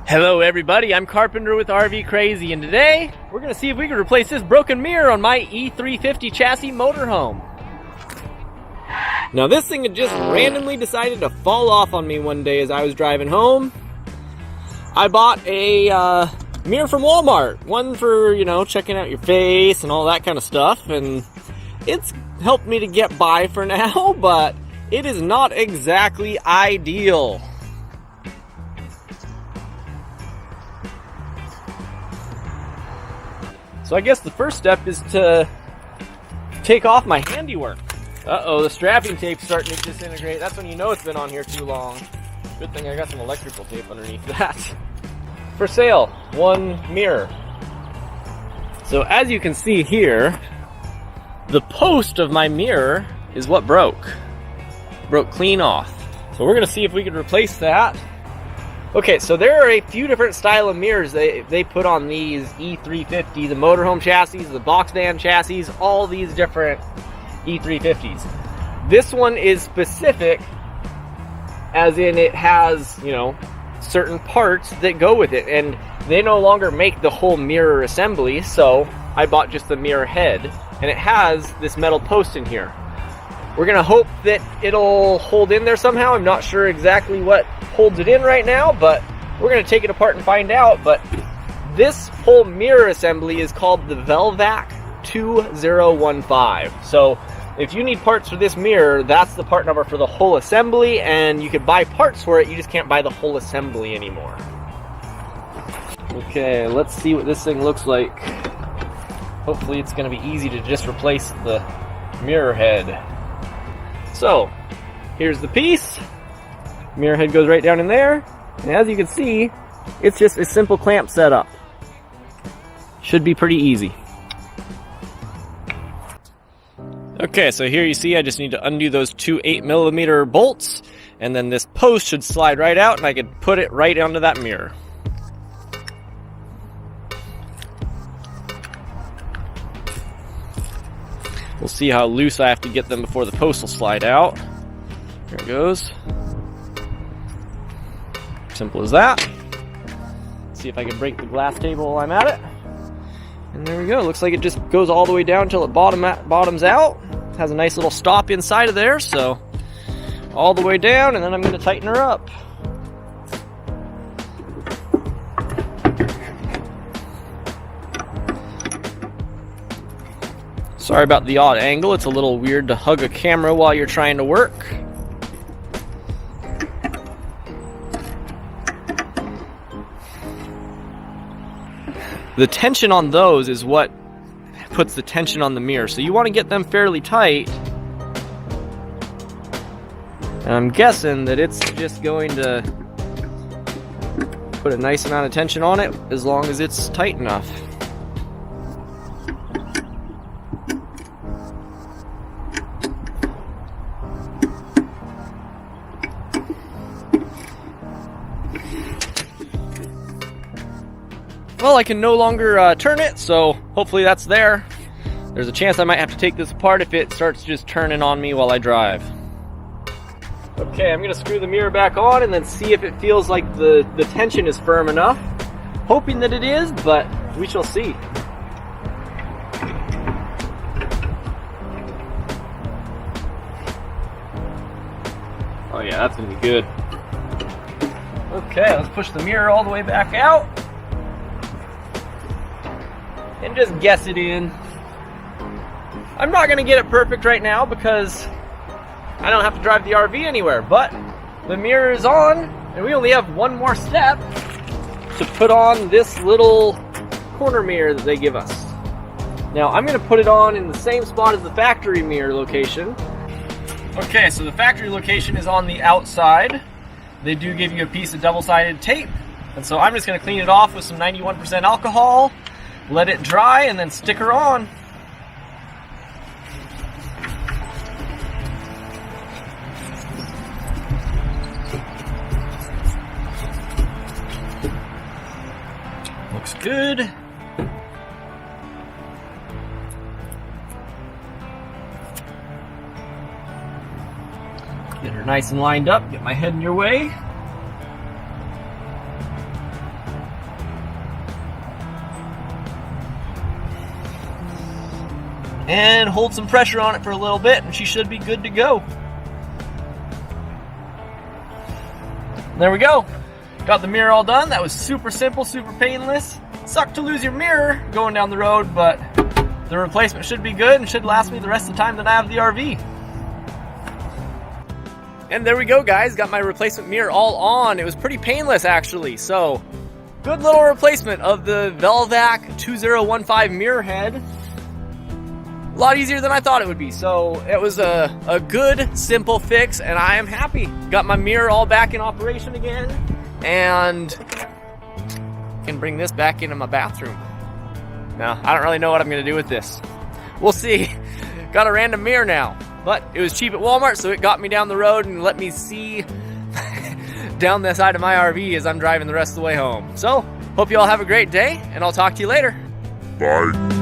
Hello everybody, I'm Carpenter with RV Crazy, and today we're going to see if we can replace this broken mirror on my E350 chassis motorhome. Now this thing had just randomly decided to fall off on me one day as I was driving home. I bought a mirror from Walmart, one for, checking out your face and all that kind of stuff, and it's helped me to get by for now, but it is not exactly ideal. So I guess the first step is to take off my handiwork. Uh-oh, the strapping tape's starting to disintegrate. That's when you know it's been on here too long. Good thing I got some electrical tape underneath that. For sale, one mirror. So as you can see here, the post of my mirror is what broke. Broke clean off. So we're gonna see if we can replace that. Okay, so there are a few different style of mirrors they put on these E350, the motorhome chassis, the box van chassis, all these different E350s. This one is specific, as in it has, certain parts that go with it, and they no longer make the whole mirror assembly, so I bought just the mirror head, and it has this metal post in here. We're gonna hope that it'll hold in there somehow. I'm not sure exactly what holds it in right now, but we're gonna take it apart and find out. But this whole mirror assembly is called the Velvac 2015. So if you need parts for this mirror, that's the part number for the whole assembly, and you can buy parts for it, you just can't buy the whole assembly anymore. Okay, let's see what this thing looks like. Hopefully it's gonna be easy to just replace the mirror head. So, here's the piece. Mirror head goes right down in there. And as you can see, it's just a simple clamp setup. Should be pretty easy. Okay, so here you see I just need to undo those two 8mm bolts, and then this post should slide right out and I could put it right onto that mirror. We'll see how loose I have to get them before the post will slide out. Here it goes. Simple as that. Let's see if I can break the glass table while I'm at it. And there we go. Looks like it just goes all the way down until it bottoms out. It has a nice little stop inside of there, so all the way down, and then I'm going to tighten her up. Sorry about the odd angle. It's a little weird to hug a camera while you're trying to work. The tension on those is what puts the tension on the mirror. So you want to get them fairly tight. And I'm guessing that it's just going to put a nice amount of tension on it as long as it's tight enough. Well, I can no longer turn it, so hopefully that's there. There's a chance I might have to take this apart if it starts just turning on me while I drive. Okay, I'm gonna screw the mirror back on and then see if it feels like the tension is firm enough. Hoping that it is, but we shall see. Oh yeah, that's gonna be good. Okay, let's push the mirror all the way back out. And just guess it in. I'm not going to get it perfect right now because I don't have to drive the RV anywhere, but the mirror is on, and we only have one more step to put on this little corner mirror that they give us. Now, I'm going to put it on in the same spot as the factory mirror location. Okay, so the factory location is on the outside. They do give you a piece of double-sided tape, and so I'm just going to clean it off with some 91% alcohol. Let it dry and then stick her on. Looks good. Get her nice and lined up. Get my head in your way. and hold some pressure on it for a little bit, and she should be good to go. There we go. Got the mirror all done. That was super simple, super painless. Sucked to lose your mirror going down the road, but the replacement should be good and should last me the rest of the time that I have the RV. And there we go, guys. Got my replacement mirror all on. It was pretty painless, actually. So, good little replacement of the Velvac 2015 mirror head. A lot easier than I thought it would be. So, it was a good, simple fix, and I am happy. Got my mirror all back in operation again, and can bring this back into my bathroom. Now, I don't really know what I'm going to do with this. We'll see. Got a random mirror now. But it was cheap at Walmart, so it got me down the road and let me see down the side of my RV as I'm driving the rest of the way home. So, hope you all have a great day, and I'll talk to you later. Bye.